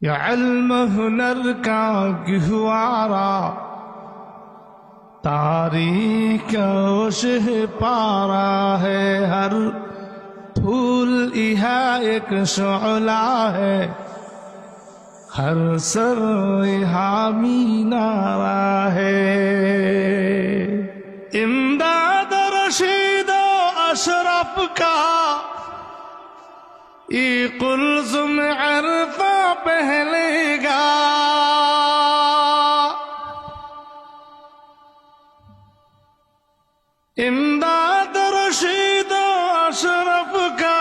یہ علم ہنر کا گہوارا تاریخ شہ پارا ہے، ہر پھول یہاں ایک شعلہ ہے، ہر سر یہاں مینارہ ہے۔ امداد رشید و اشرف کا یہ قلزم عرفہ پہلے گا، امداد رشید و اشرف کا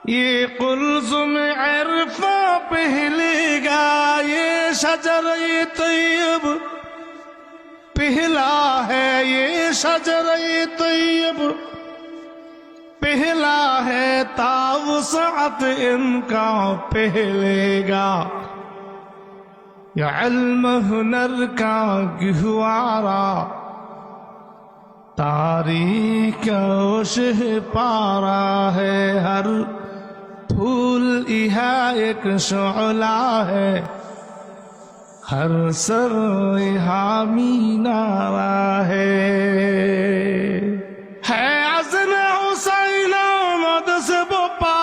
یہ قلزم عرفہ پہلے گا، یہ شجر طیب پہلا ہے، یہ شجر طیب پہلا ہے، تاوسعت ان کا پہلے گا۔ یہ علم ہنر کا گہوارا تاریخ شہ پارا ہے، ہر پھول یہاں ایک شعلہ ہے، ہر سر یہاں مینارہ ہے۔ عزم حسین آمد سے بپا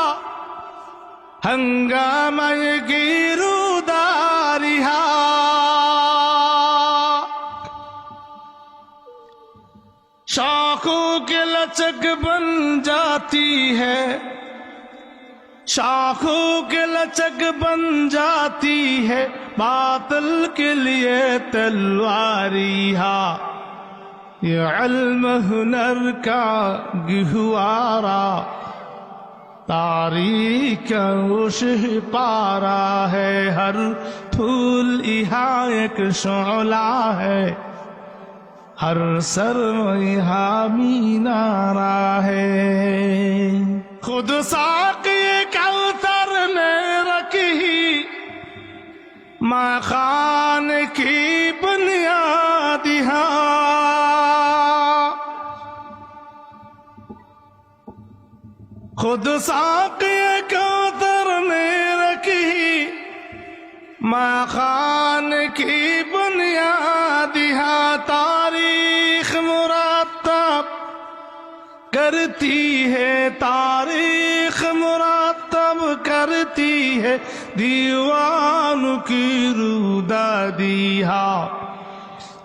ہنگامہ گیروداریہا، شاخوں کے لچک بن جاتی ہے، شاخوں کے لچک بن جاتی ہے، باطل کے لیے تلواریہا۔ یہ علم ہنر کا گہوارا تاریخ شہ پارا ہے، ہر پھول یہاں ایک شعلہ ہے، ہر سر یہاں مینارہ ہے۔ خود ساقی کوثر نے رکھی ماں خان کی بنیاد یہاں، خود ساقی کوثر نے رکھی ماں خان کی بنیاد یہاں، تاریخ مرتب کرتی ہے، تاریخ مرتب کرتی ہے، دیوان کی رودادیہا۔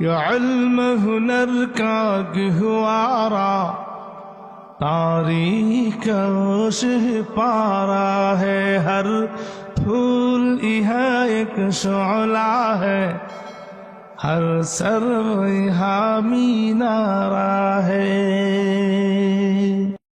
یہ علم ہنر کا گہوارا تاریخ شہ پارا ہے، ہر پھول یہاں ایک شعلہ ہے، ہر سر یہاں مینارہ